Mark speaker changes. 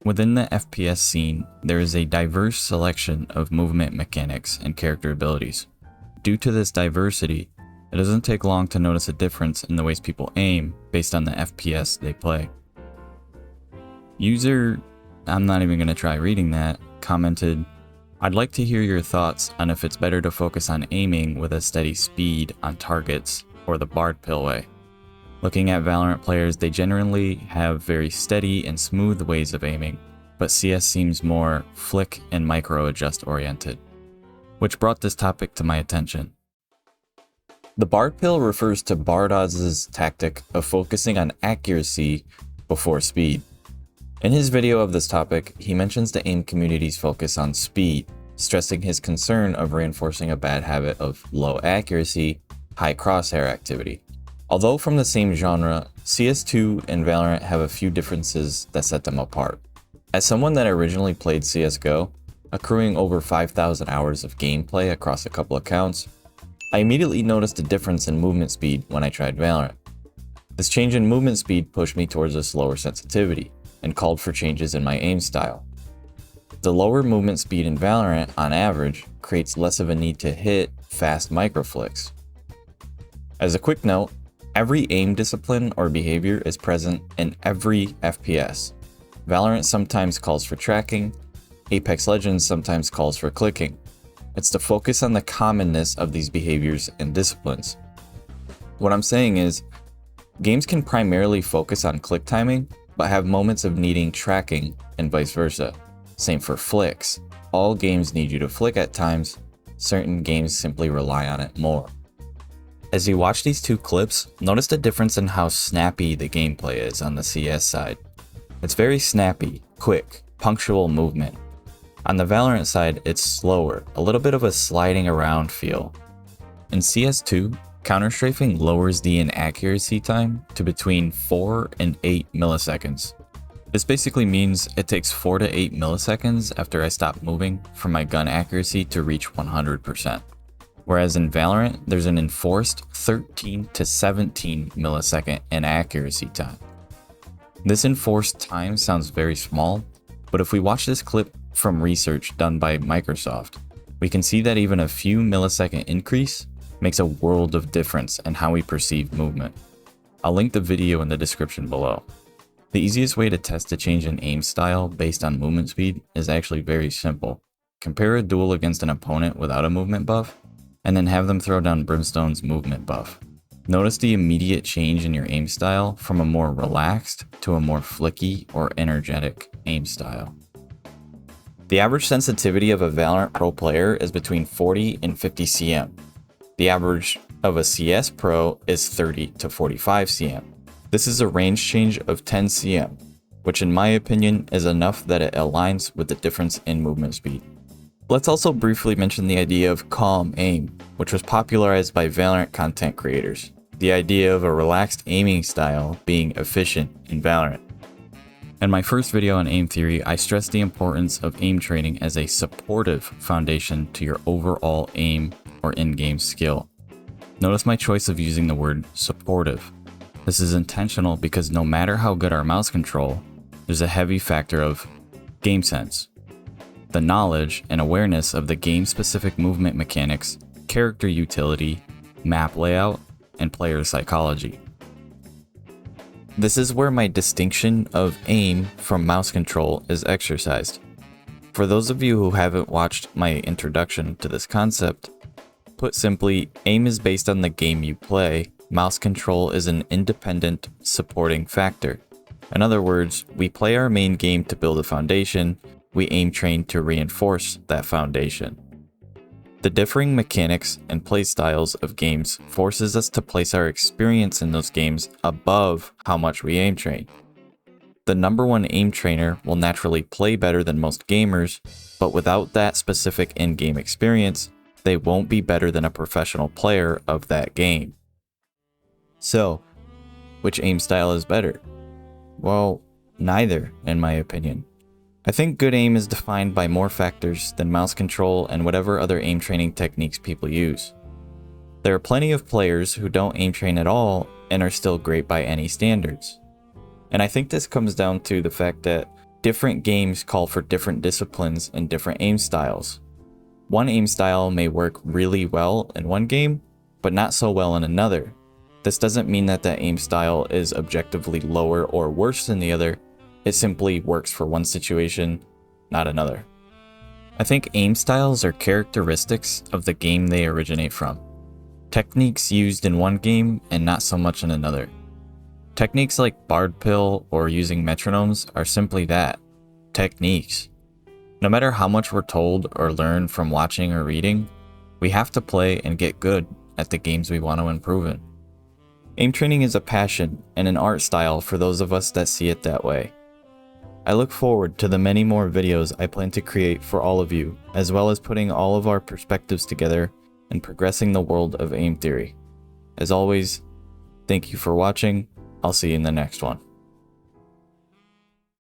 Speaker 1: Within the FPS scene, there is a diverse selection of movement mechanics and character abilities. Due to this diversity, it doesn't take long to notice a difference in the ways people aim based on the FPS they play. User, I'm not even going to try reading that, commented, "I'd like to hear your thoughts on if it's better to focus on aiming with a steady speed on targets or the BardPill way. Looking at Valorant players, they generally have very steady and smooth ways of aiming, but CS seems more flick and micro adjust oriented," which brought this topic to my attention. The BardPill refers to Bardoz's tactic of focusing on accuracy before speed. In his video of this topic, he mentions the AIM community's focus on speed, stressing his concern of reinforcing a bad habit of low accuracy, high crosshair activity. Although from the same genre, CS2 and Valorant have a few differences that set them apart. As someone that originally played CSGO, accruing over 5,000 hours of gameplay across a couple accounts, I immediately noticed a difference in movement speed when I tried Valorant. This change in movement speed pushed me towards a slower sensitivity, and called for changes in my aim style. The lower movement speed in Valorant, on average, creates less of a need to hit fast microflicks. As a quick note, every aim discipline or behavior is present in every FPS. Valorant sometimes calls for tracking, Apex Legends sometimes calls for clicking. It's to focus on the commonness of these behaviors and disciplines. What I'm saying is, games can primarily focus on click timing, but have moments of needing tracking and vice versa. Same for flicks. All games need you to flick at times, certain games simply rely on it more. As you watch these two clips, notice the difference in how snappy the gameplay is on the CS side. It's very snappy, quick, punctual movement. On the Valorant side, it's slower, a little bit of a sliding around feel. In CS2, counter-strafing lowers the inaccuracy time to between 4 and 8 milliseconds. This basically means it takes 4 to 8 milliseconds after I stop moving for my gun accuracy to reach 100%. Whereas in Valorant, there's an enforced 13 to 17 millisecond inaccuracy time. This enforced time sounds very small, but if we watch this clip from research done by Microsoft, we can see that even a few millisecond increase makes a world of difference in how we perceive movement. I'll link the video in the description below. The easiest way to test a change in aim style based on movement speed is actually very simple. Compare a duel against an opponent without a movement buff, and then have them throw down Brimstone's movement buff. Notice the immediate change in your aim style from a more relaxed to a more flicky or energetic aim style. The average sensitivity of a Valorant Pro player is between 40 and 50 cm. The average of a CS Pro is 30 to 45 cm. This is a range change of 10 cm, which in my opinion is enough that it aligns with the difference in movement speed. Let's also briefly mention the idea of calm aim, which was popularized by Valorant content creators. The idea of a relaxed aiming style being efficient in Valorant. In my first video on aim theory, I stressed the importance of aim training as a supportive foundation to your overall aim or in-game skill. Notice my choice of using the word supportive. This is intentional because no matter how good our mouse control, there's a heavy factor of game sense. The knowledge and awareness of the game-specific movement mechanics, character utility, map layout, and player psychology. This is where my distinction of aim from mouse control is exercised. For those of you who haven't watched my introduction to this concept, put simply, aim is based on the game you play, mouse control is an independent supporting factor. In other words, we play our main game to build a foundation, we aim train to reinforce that foundation. The differing mechanics and play styles of games forces us to place our experience in those games above how much we aim train. The number one aim trainer will naturally play better than most gamers, but without that specific in-game experience, they won't be better than a professional player of that game. So, which aim style is better? Well, neither, in my opinion. I think good aim is defined by more factors than mouse control and whatever other aim training techniques people use. There are plenty of players who don't aim train at all and are still great by any standards. And I think this comes down to the fact that Different games call for different disciplines and different aim styles. One aim style may work really well in one game, but not so well in another. This doesn't mean that that aim style is objectively lower or worse than the other, it simply works for one situation, not another. I think aim styles are characteristics of the game they originate from. Techniques used in one game and not so much in another. Techniques like BardPill or using metronomes are simply that, techniques. No matter how much we're told or learn from watching or reading, we have to play and get good at the games we want to improve in. Aim training is a passion and an art style for those of us that see it that way. I look forward to the many more videos I plan to create for all of you, as well as putting all of our perspectives together and progressing the world of aim theory. As always, thank you for watching. I'll see you in the next one.